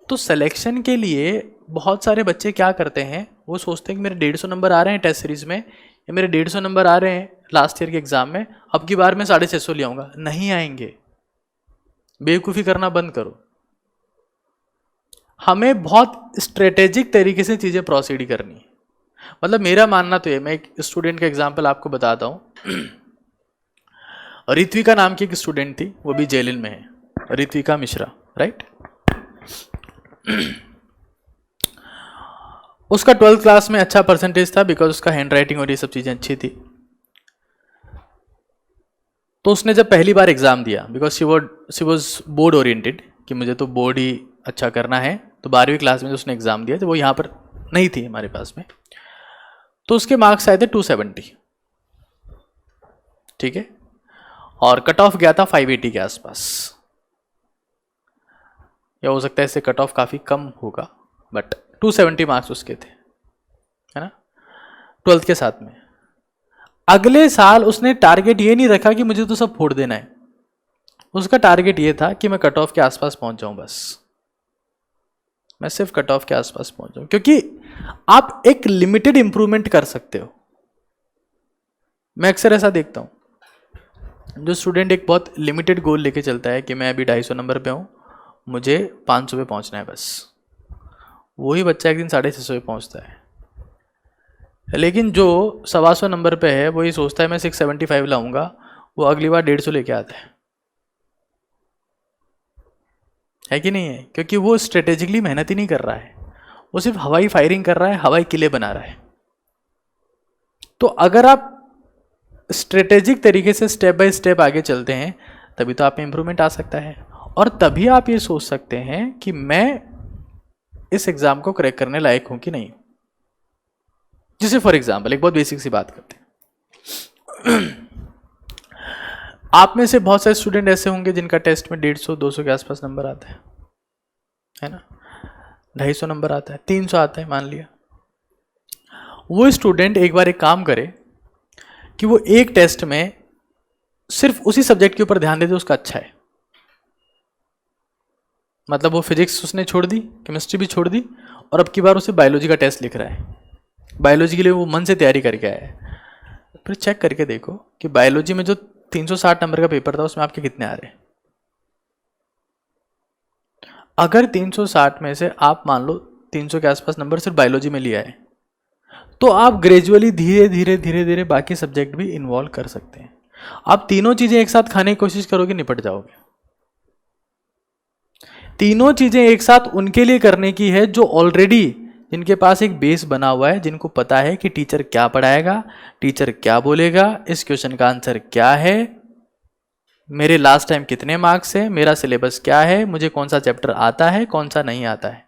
तो सिलेक्शन के लिए बहुत सारे बच्चे क्या करते हैं, वो सोचते हैं कि मेरे 150 नंबर आ रहे हैं टेस्ट सीरीज में, या मेरे 150 नंबर आ रहे हैं लास्ट ईयर के एग्जाम में, अब की बार मैं 650 ले आऊंगा। नहीं आएंगे, बेवकूफ़ी करना बंद करो। हमें बहुत स्ट्रेटेजिक तरीके से चीज़ें प्रोसीड करनी है। मतलब मेरा मानना तो ये, मैं एक स्टूडेंट का एग्जाम्पल आपको बताता हूँ। ऋत्विका नाम की एक स्टूडेंट थी, वो भी जेएलएन में है, ऋत्विका मिश्रा, राइट। उसका 12th क्लास में अच्छा परसेंटेज था, बिकॉज उसका हैंड राइटिंग और ये सब चीज़ें अच्छी थी। तो उसने जब पहली बार एग्जाम दिया, because she was bored oriented, कि मुझे तो बोर्ड ही अच्छा करना है, तो 12वीं क्लास में जो उसने एग्जाम दिया, तो वो यहाँ पर नहीं थी हमारे पास में, तो उसके मार्क्स आए थे 270, ठीक है, और कट ऑफ गया था 580 के आसपास, या हो सकता है इससे कट ऑफ काफ़ी कम होगा, बट 270 मार्क्स उसके थे, है ना, 12th के साथ में। अगले साल उसने टारगेट ये नहीं रखा कि मुझे तो सब फोड़ देना है, उसका टारगेट ये था कि मैं कट ऑफ के आसपास पहुंच जाऊं, बस मैं सिर्फ कट ऑफ के आसपास पहुंच जाऊं, क्योंकि आप एक लिमिटेड इंप्रूवमेंट कर सकते हो। मैं अक्सर ऐसा देखता हूं, जो स्टूडेंट एक बहुत लिमिटेड गोल लेके चलता है कि मैं अभी 250 नंबर पे हूं, मुझे 500 पे पहुंचना है बस, वही बच्चा एक दिन 650 पे पहुंचता है। लेकिन जो 125 नंबर पे है, वो ये सोचता है मैं 675 लाऊंगा, वो अगली बार 150 लेके आता है कि नहीं है, क्योंकि वो स्ट्रेटेजिकली मेहनत ही नहीं कर रहा है, वो सिर्फ हवाई फायरिंग कर रहा है, हवाई किले बना रहा है। तो अगर आप स्ट्रेटेजिक तरीके से स्टेप बाय स्टेप आगे चलते हैं, तभी तो आप में इंप्रूवमेंट आ सकता है, और तभी आप ये सोच सकते हैं कि मैं इस एग्जाम को क्रैक करने लायक हूं कि नहीं। जैसे फॉर एग्जाम्पल एक बहुत बेसिक सी बात करते हैं। आप में से बहुत सारे स्टूडेंट ऐसे होंगे जिनका टेस्ट में 150-200 के आसपास नंबर आता है ना, 250 नंबर आता है, 300 आता है मान लिया। वो स्टूडेंट एक बार एक काम करे कि वो एक टेस्ट में सिर्फ उसी सब्जेक्ट के ऊपर ध्यान देते, उसका अच्छा है। मतलब वो फिजिक्स उसने छोड़ दी, केमिस्ट्री भी छोड़ दी, और अब की बार उसे बायोलॉजी का टेस्ट लिख रहा है। बायोलॉजी के लिए वो मन से तैयारी करके आया है। फिर चेक करके देखो कि बायोलॉजी में जो 360 नंबर का पेपर था, उसमें आपके कितने आ रहे हैं। अगर 360 में से आप मान लो 300 के आसपास नंबर सिर्फ बायोलॉजी में लिया है, तो आप ग्रेजुअली धीरे धीरे धीरे धीरे बाकी सब्जेक्ट भी इन्वॉल्व कर सकते हैं। आप तीनों चीजें एक साथ खाने की कोशिश करोगे, निपट जाओगे। तीनों चीजें एक साथ उनके लिए करने की है जो ऑलरेडी, जिनके पास एक बेस बना हुआ है, जिनको पता है कि टीचर क्या पढ़ाएगा, टीचर क्या बोलेगा, इस क्वेश्चन का आंसर क्या है, मेरे लास्ट टाइम कितने मार्क्स है, मेरा सिलेबस क्या है, मुझे कौन सा चैप्टर आता है, कौन सा नहीं आता है।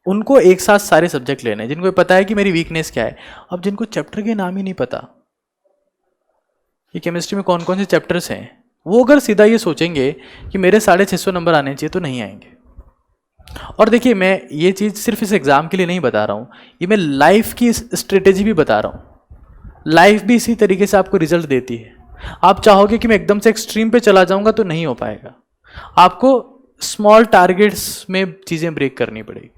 उनको एक साथ सारे सब्जेक्ट लेने, जिनको पता है कि मेरी वीकनेस क्या है। अब जिनको चैप्टर के नाम ही नहीं पता कि केमिस्ट्री में कौन कौन से चैप्टर्स हैं, वो अगर सीधा ये सोचेंगे कि मेरे 650 नंबर आने चाहिए, तो नहीं आएंगे। और देखिए, मैं ये चीज़ सिर्फ इस एग्ज़ाम के लिए नहीं बता रहा हूँ, ये मैं लाइफ की स्ट्रेटेजी भी बता रहा हूँ। लाइफ भी इसी तरीके से आपको रिजल्ट देती है। आप चाहोगे कि मैं एकदम से एक्सट्रीम पे चला जाऊँगा, तो नहीं हो पाएगा। आपको स्मॉल टारगेट्स में चीज़ें ब्रेक करनी पड़ेगी।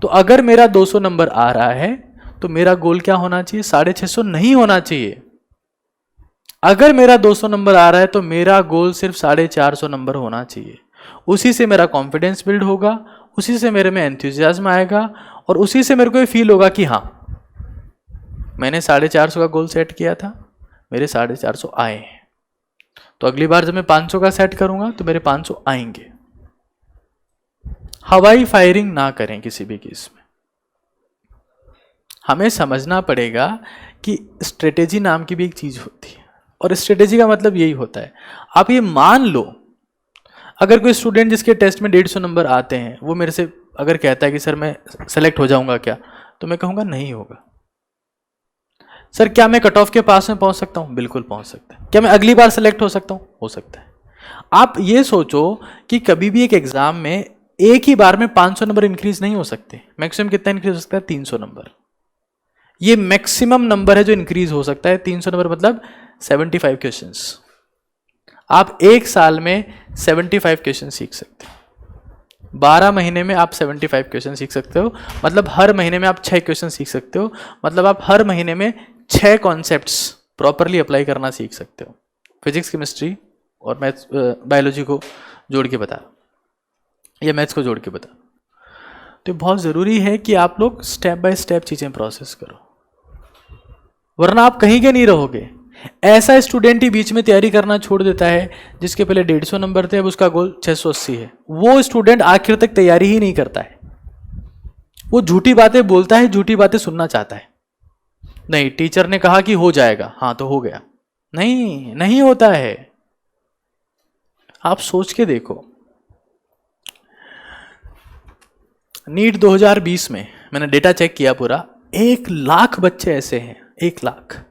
तो अगर मेरा 200 नंबर आ रहा है, तो मेरा गोल क्या होना चाहिए? 650 नहीं होना चाहिए। अगर मेरा 200 नंबर आ रहा है, तो मेरा गोल सिर्फ 450 नंबर होना चाहिए। उसी से मेरा कॉन्फिडेंस बिल्ड होगा, उसी से मेरे में एंथुसियाज्म आएगा, और उसी से मेरे को ये फील होगा कि हाँ, मैंने 450 का गोल सेट किया था, मेरे 450 आए हैं। तो अगली बार जब मैं 500 का सेट करूंगा, तो मेरे 500 आएंगे। हवाई फायरिंग ना करें किसी भी केस में। हमें समझना पड़ेगा कि स्ट्रेटेजी नाम की भी एक चीज होती है, और स्ट्रेटेजी का मतलब यही होता है। आप ये मान लो, अगर कोई स्टूडेंट जिसके टेस्ट में 150 नंबर आते हैं, वो मेरे से अगर कहता है कि सर मैं सेलेक्ट हो जाऊंगा क्या, तो मैं कहूंगा नहीं होगा। सर क्या मैं कट ऑफ के पास में पहुंच सकता हूं? बिल्कुल पहुंच सकता है। क्या मैं अगली बार सेलेक्ट हो सकता हूं? हो सकता है। आप ये सोचो कि कभी भी एक एग्जाम में एक ही बार में 500 नंबर इंक्रीज नहीं हो सकते। मैक्सिमम कितना इंक्रीज हो सकता है? 300 नंबर। ये मैक्सिमम नंबर है जो इंक्रीज हो सकता है। 300 नंबर मतलब 75 क्वेश्चंस। आप एक साल में 75 क्वेश्चन सीख सकते हैं। 12 महीने में आप 75 क्वेश्चन सीख सकते हो, मतलब हर महीने में आप 6 क्वेश्चन सीख सकते हो, मतलब आप हर महीने में 6 कॉन्सेप्ट्स प्रॉपरली अप्लाई करना सीख सकते हो। फिजिक्स, केमिस्ट्री और मैथ्स, बायोलॉजी को जोड़ के बता, या मैथ्स को जोड़ के बता। तो बहुत ज़रूरी है कि आप लोग स्टेप बाय स्टेप चीज़ें प्रोसेस करो, वरना आप कहीं के नहीं रहोगे। ऐसा स्टूडेंट ही बीच में तैयारी करना छोड़ देता है जिसके पहले 150 नंबर थे, अब उसका गोल 680 है। वो स्टूडेंट आखिर तक तैयारी ही नहीं करता है, वो झूठी बातें बोलता है, झूठी बातें सुनना चाहता है। नहीं, टीचर ने कहा कि हो जाएगा, हाँ तो हो गया। नहीं, नहीं होता है। आप सोच के देखो, नीट 2020 में मैंने डेटा चेक किया पूरा, 1 लाख बच्चे ऐसे हैं, 1 लाख,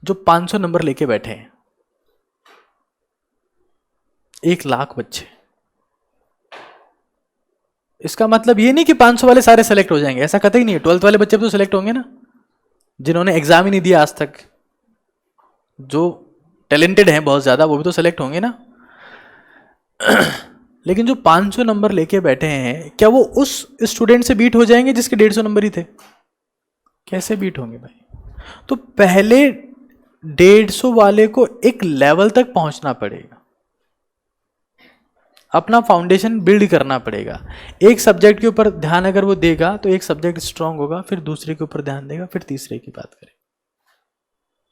जो 500 नंबर लेके बैठे हैं। 1 लाख बच्चे। इसका मतलब ये नहीं कि 500 वाले सारे सेलेक्ट हो जाएंगे, ऐसा कतई नहीं है। 12th वाले बच्चे भी तो सेलेक्ट होंगे ना, जिन्होंने एग्जाम ही नहीं दिया आज तक। जो टैलेंटेड हैं बहुत ज्यादा, वो भी तो सेलेक्ट होंगे ना। लेकिन जो 500 नंबर लेके बैठे हैं, क्या वो उस स्टूडेंट से बीट हो जाएंगे जिसके 150 नंबर ही थे? कैसे बीट होंगे भाई? तो पहले 150 वाले को एक लेवल तक पहुंचना पड़ेगा, अपना फाउंडेशन बिल्ड करना पड़ेगा। एक सब्जेक्ट के ऊपर ध्यान अगर वो देगा तो एक सब्जेक्ट स्ट्रांग होगा, फिर दूसरे के ऊपर ध्यान देगा, फिर तीसरे की बात करें।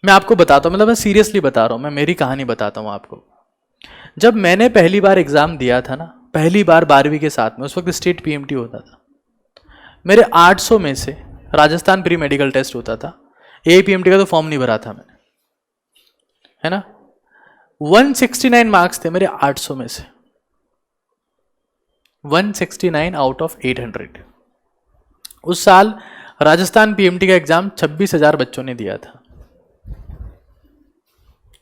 मैं आपको बताता हूं, मतलब मैं सीरियसली बता रहा हूं, मैं मेरी कहानी बताता हूं आपको। जब मैंने पहली बार एग्जाम दिया था ना, पहली बार 12वीं के साथ में, उस वक्त स्टेट पीएमटी होता था, मेरे 800 में से राजस्थान प्री मेडिकल टेस्ट होता था, एपीएमटी का तो फॉर्म नहीं भरा था मैंने, है ना। 169 मार्क्स थे मेरे 800 में से, 169 आउट ऑफ 800। उस साल राजस्थान पीएमटी का एग्जाम 26,000 बच्चों ने दिया था,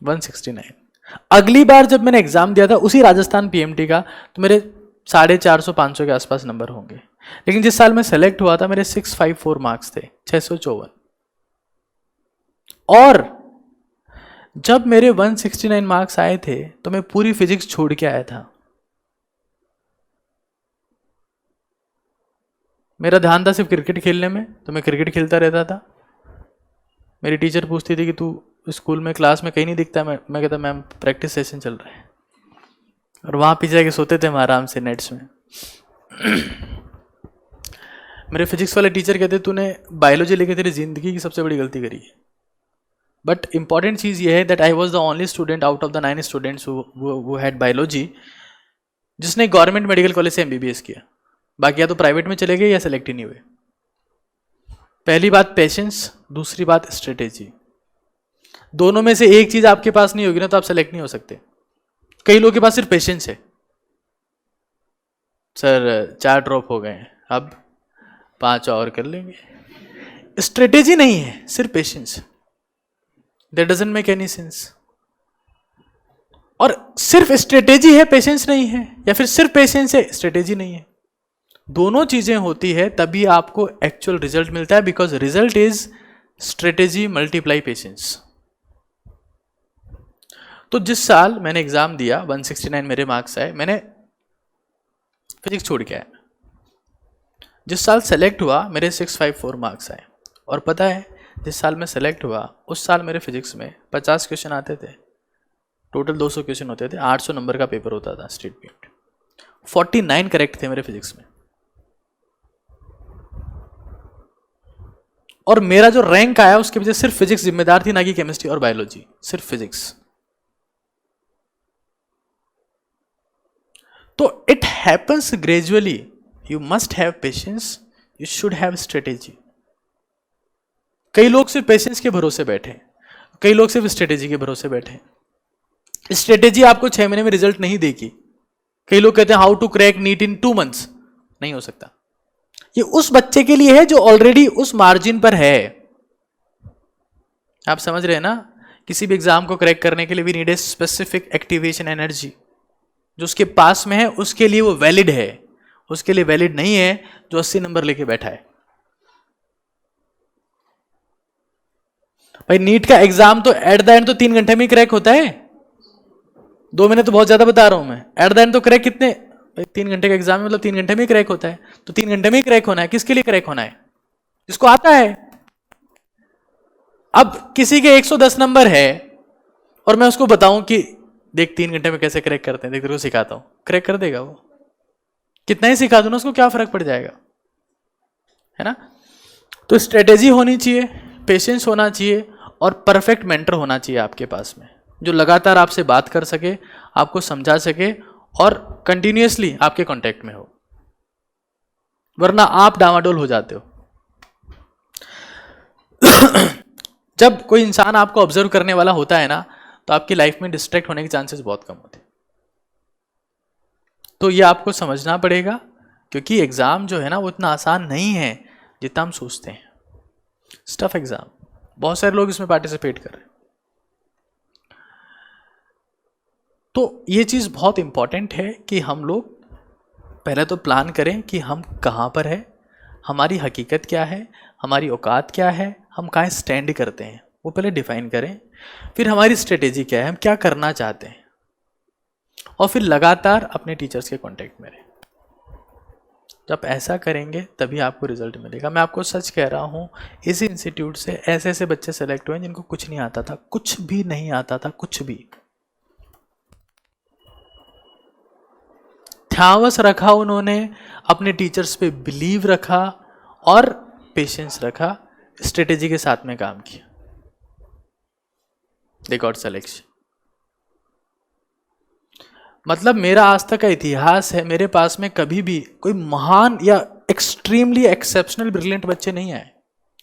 169। अगली बार जब मैंने एग्जाम दिया था उसी राजस्थान पीएमटी का, तो मेरे 450-500 के आसपास नंबर होंगे। लेकिन जिस साल मैं सेलेक्ट हुआ था मेरे 654 मार्क्स थे, 654। और जब मेरे 169 मार्क्स आए थे तो मैं पूरी फिजिक्स छोड़ के आया था। मेरा ध्यान था सिर्फ क्रिकेट खेलने में, तो मैं क्रिकेट खेलता रहता था। मेरी टीचर पूछती थी कि तू स्कूल में क्लास में कहीं नहीं दिखता। मैं कहता मैम प्रैक्टिस सेशन चल रहा है, और वहाँ पीछे जाके सोते थे हम आराम से नेट्स में। मेरे फिजिक्स वाले टीचर कहते तूने बायोलॉजी लेके तेरी जिंदगी की सबसे बड़ी गलती करी है। बट इंपॉर्टेंट चीज़ ये है that I was the only student out of the 9 students who had biology जिसने गवर्नमेंट मेडिकल कॉलेज से एमबीबीएस किया। बाकी या तो प्राइवेट में चले गए या सेलेक्ट ही नहीं हुए। पहली बात पेशेंस, दूसरी बात स्ट्रेटेजी। दोनों में से एक चीज आपके पास नहीं होगी ना तो आप सेलेक्ट नहीं हो सकते। कई लोगों के पास सिर्फ पेशेंस है, सर 4 ड्रॉप हो गए हैं, अब 5 और कर लेंगे। स्ट्रेटेजी नहीं है, सिर्फ patience. That doesn't make any sense. और सिर्फ स्ट्रेटेजी है, पेशेंस नहीं है, या फिर सिर्फ पेशेंस है, स्ट्रेटेजी नहीं है। दोनों चीजें होती है तभी आपको एक्चुअल रिजल्ट मिलता है, because result is strategy multiply patience. तो जिस साल मैंने एग्जाम दिया 169 मेरे मार्क्स आए, मैंने फिजिक्स छोड़ के आया। जिस साल सेलेक्ट हुआ मेरे 654 मार्क्स आए, और पता है जिस साल मैं सेलेक्ट हुआ उस साल मेरे फिजिक्स में 50 क्वेश्चन आते थे, टोटल 200 क्वेश्चन होते थे, 800 नंबर का पेपर होता था स्टेट पीएमटी। 49 करेक्ट थे मेरे फिजिक्स में, और मेरा जो रैंक आया उसके पीछे सिर्फ फिजिक्स जिम्मेदार थी, ना कि केमिस्ट्री और बायोलॉजी, सिर्फ फिजिक्स। तो it happens gradually, you must have patience, you should have strategy. कई लोग सिर्फ पेशेंस के भरोसे बैठे, कई लोग सिर्फ स्ट्रेटेजी के भरोसे बैठे। स्ट्रेटेजी आपको 6 महीने में रिजल्ट नहीं देगी। कई लोग कहते हैं how to crack NEET in 2 months, नहीं हो सकता। ये उस बच्चे के लिए है जो ऑलरेडी उस मार्जिन पर है। आप समझ रहे हैं ना? किसी भी एग्जाम को क्रैक करने के लिए we need a specific activation energy. जो उसके पास में है उसके लिए वो वैलिड है, उसके लिए वैलिड नहीं है जो 80 नंबर लेके बैठा है। भाई नीट का एग्जाम तो एट द एंड तो 3 घंटे में ही क्रैक होता है। 2 महीने तो बहुत ज्यादा बता रहा हूं मैं। एट द एंड तो क्रैक कितने, भाई 3 घंटे का एग्जाम है, मतलब 3 घंटे में ही क्रैक होता है, तो 3 घंटे में ही क्रैक होना है। किसके लिए क्रैक होना है? जिसको आता है। अब किसी के 110 नंबर है और मैं उसको बताऊं कि देख 3 घंटे में कैसे क्रैक करते हैं, देख तेरे को सिखाता हूं, क्रैक कर देगा वो? कितना ही सिखा दूं ना, उसको क्या फर्क पड़ जाएगा, है ना? तो स्ट्रेटेजी होनी चाहिए, पेशेंस होना चाहिए और परफेक्ट मेंटर होना चाहिए आपके पास में, जो लगातार आपसे बात कर सके, आपको समझा सके और कंटिन्यूअसली आपके कांटेक्ट में हो, वरना आप डामाडोल हो जाते हो। जब कोई इंसान आपको ऑब्जर्व करने वाला होता है ना, तो आपकी लाइफ में डिस्ट्रैक्ट होने के चांसेस बहुत कम होते हैं। तो ये आपको समझना पड़ेगा, क्योंकि एग्जाम जो है ना वो इतना आसान नहीं है जितना हम सोचते हैं। स्टफ एग्जाम, बहुत सारे लोग इसमें पार्टिसिपेट कर रहे हैं। तो ये चीज़ बहुत इंपॉर्टेंट है कि हम लोग पहले तो प्लान करें कि हम कहाँ पर है, हमारी हकीकत क्या है, हमारी औकात क्या है, हम कहाँ स्टैंड करते हैं, वो पहले डिफाइन करें। फिर हमारी स्ट्रेटेजी क्या है, हम क्या करना चाहते हैं, और फिर लगातार अपने टीचर्स के कांटेक्ट में रहें। जब ऐसा करेंगे तभी आपको रिजल्ट मिलेगा। मैं आपको सच कह रहा हूँ, इस इंस्टीट्यूट से ऐसे ऐसे बच्चे सेलेक्ट हुए जिनको कुछ नहीं आता था, कुछ भी नहीं आता था, कुछ भी। ध्यावस रखा उन्होंने, अपने टीचर्स पे बिलीव रखा और पेशेंस रखा, स्ट्रेटेजी के साथ में काम किया, दे गॉट सिलेक्शन। मतलब मेरा आज तक का इतिहास है, मेरे पास में कभी भी कोई महान या एक्सट्रीमली एक्सेप्शनल ब्रिलियंट बच्चे नहीं आए।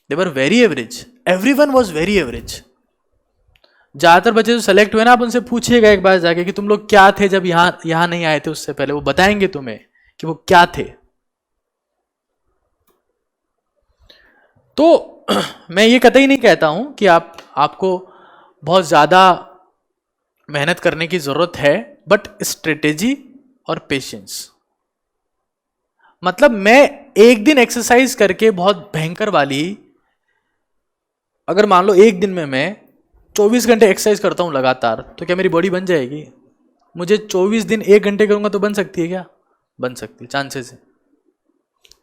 They were very average, everyone was very average. ज्यादातर बच्चे जो सेलेक्ट हुए ना, आप उनसे पूछिएगा एक बार जाके कि तुम लोग क्या थे जब यहां नहीं आए थे उससे पहले, वो बताएंगे तुम्हें कि वो क्या थे। तो मैं ये कतई नहीं कहता हूं कि आपको बहुत ज्यादा मेहनत करने की जरूरत है, बट स्ट्रेटेजी और पेशेंस। मतलब मैं एक दिन एक्सरसाइज करके बहुत भयंकर वाली, अगर मान लो एक दिन में मैं 24 घंटे एक्सरसाइज करता हूं लगातार, तो क्या मेरी बॉडी बन जाएगी? मुझे 24 दिन 1 घंटे करूंगा तो बन सकती है क्या? बन सकती है, चांसेस है।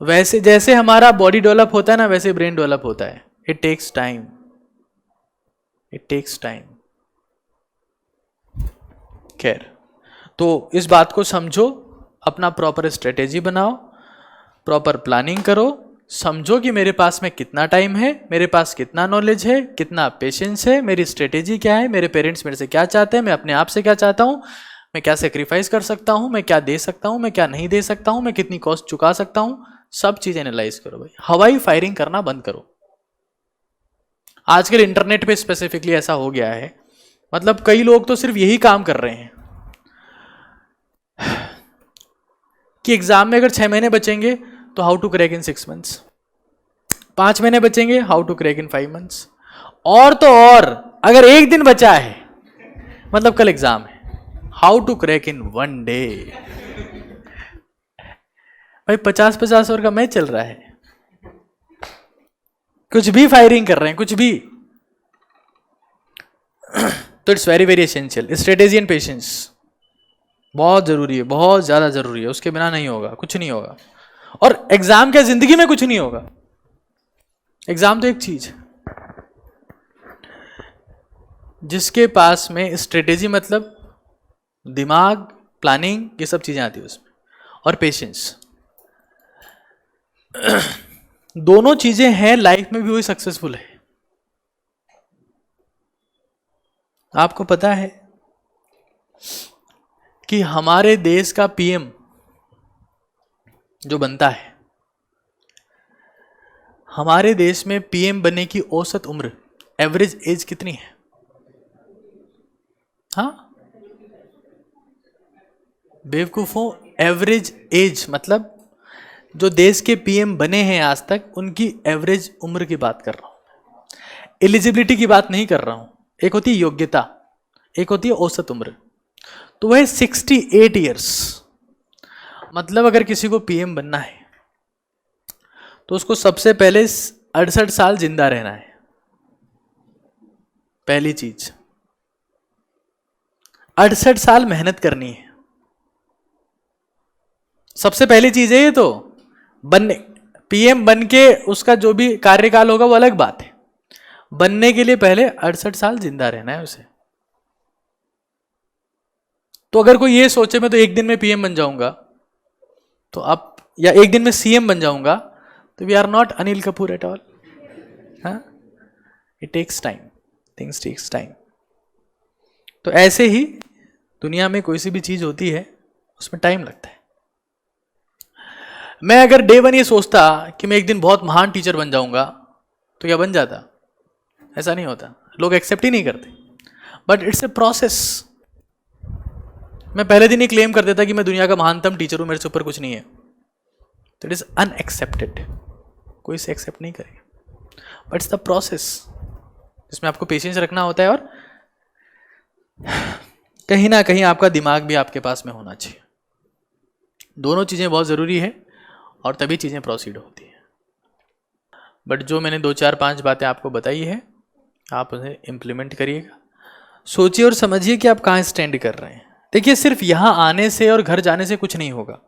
वैसे जैसे हमारा बॉडी डेवलप होता है ना, वैसे ब्रेन डेवलप होता है। It takes time, it takes time. खैर, तो इस बात को समझो, अपना प्रॉपर स्ट्रेटेजी बनाओ, प्रॉपर प्लानिंग करो, समझो कि मेरे पास में कितना टाइम है, मेरे पास कितना नॉलेज है, कितना पेशेंस है, मेरी स्ट्रेटेजी क्या है, मेरे पेरेंट्स मेरे से क्या चाहते हैं, मैं अपने आप से क्या चाहता हूँ, मैं क्या सेक्रीफाइस कर सकता हूँ, मैं क्या दे सकता हूँ, मैं क्या नहीं दे सकता हूँ, मैं कितनी कॉस्ट चुका सकता हूँ। सब चीज़ एनालाइज करो भाई, हवाई फायरिंग करना बंद करो। आजकल इंटरनेट पे स्पेसिफिकली ऐसा हो गया है, मतलब कई लोग तो सिर्फ यही काम कर रहे हैं कि एग्जाम में अगर 6 महीने बचेंगे तो how to crack in 6 months, 5 महीने बचेंगे how to crack in 5 months, और तो और अगर एक दिन बचा है, मतलब कल एग्जाम है, how to crack in 1 day. भाई 50-50 ओवर का मैच चल रहा है, कुछ भी फायरिंग कर रहे हैं, कुछ भी। तो it's very very essential, strategy and patience बहुत जरूरी है, बहुत ज्यादा जरूरी है। उसके बिना नहीं होगा, कुछ नहीं होगा। और एग्जाम क्या, जिंदगी में कुछ नहीं होगा। एग्जाम तो एक चीज, जिसके पास में स्ट्रेटेजी मतलब दिमाग, प्लानिंग, ये सब चीजें आती है उसमें, और पेशेंस, दोनों चीजें हैं, लाइफ में भी वही सक्सेसफुल है। आपको पता है कि हमारे देश का पीएम जो बनता है, हमारे देश में पीएम बनने की औसत उम्र, एवरेज एज कितनी है? हाँ बेवकूफों, एवरेज एज मतलब जो देश के पीएम बने हैं आज तक, उनकी एवरेज उम्र की बात कर रहा हूं, एलिजिबिलिटी की बात नहीं कर रहा हूं। एक होती है योग्यता, एक होती है औसत उम्र, तो वह 68 ईयर्स। मतलब अगर किसी को पीएम बनना है तो उसको सबसे पहले 68 साल जिंदा रहना है, पहली चीज। 68 साल मेहनत करनी है, सबसे पहली चीज है ये तो। बनने पीएम बन के उसका जो भी कार्यकाल होगा वो अलग बात है, बनने के लिए पहले 68 साल जिंदा रहना है उसे। तो अगर कोई ये सोचे मैं तो एक दिन में पीएम बन जाऊंगा तो आप, या एक दिन में सीएम बन जाऊंगा, तो we are not Anil Kapoor at all. हाँ, it takes time, things takes time. तो ऐसे ही दुनिया में कोई सी भी चीज होती है उसमें टाइम लगता है। मैं अगर डे वन ये सोचता कि मैं एक दिन बहुत महान टीचर बन जाऊंगा तो क्या बन जाता? ऐसा नहीं होता, लोग एक्सेप्ट ही नहीं करते। But it's a process. मैं पहले दिन ही क्लेम कर देता कि मैं दुनिया का महानतम टीचर हूं, मेरे से ऊपर कुछ नहीं है, तो इट इज अनएक्सेप्टेड, कोई से एक्सेप्ट नहीं करेगा। बट इट्स द प्रोसेस जिसमें आपको पेशेंस रखना होता है, और कहीं ना कहीं आपका दिमाग भी आपके पास में होना चाहिए। दोनों चीज़ें बहुत ज़रूरी है और तभी चीज़ें प्रोसीड होती हैं। बट जो मैंने 2 4 5 बातें आपको बताई है, आप उन्हें इम्प्लीमेंट करिएगा। सोचिए और समझिए कि आप कहाँ स्टैंड कर रहे हैं। देखिए, सिर्फ यहाँ आने से और घर जाने से कुछ नहीं होगा।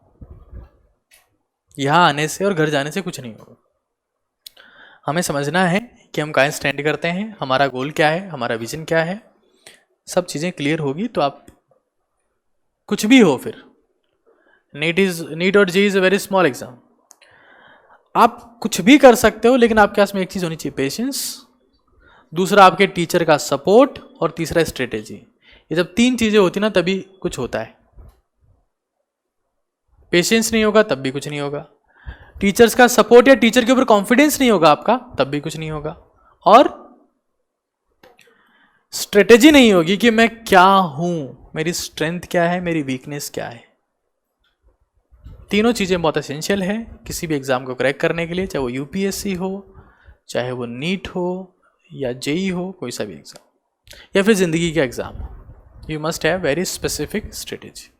यहाँ आने से और घर जाने से कुछ नहीं होगा। हमें समझना है कि हम कहाँ स्टैंड करते हैं, हमारा गोल क्या है, हमारा विजन क्या है। सब चीज़ें क्लियर होगी तो आप कुछ भी हो, फिर नीट और JEE is a very small exam, आप कुछ भी कर सकते हो। लेकिन आपके पास में एक चीज़ होनी चाहिए, पेशेंस, दूसरा आपके टीचर का सपोर्ट, और तीसरा स्ट्रेटेजी। ये जब 3 चीज़ें होती ना तभी कुछ होता है। पेशेंस नहीं होगा तब भी कुछ नहीं होगा, टीचर्स का सपोर्ट या टीचर के ऊपर कॉन्फिडेंस नहीं होगा आपका तब भी कुछ नहीं होगा, और स्ट्रेटेजी नहीं होगी कि मैं क्या हूं, मेरी स्ट्रेंथ क्या है, मेरी वीकनेस क्या है। तीनों चीज़ें बहुत एसेंशियल है किसी भी एग्जाम को क्रैक करने के लिए, चाहे वो यूपीएससी हो, चाहे वो नीट हो, या जेई हो, कोई सा भी एग्जाम, या फिर जिंदगी का एग्जाम हो। You must have very specific strategy.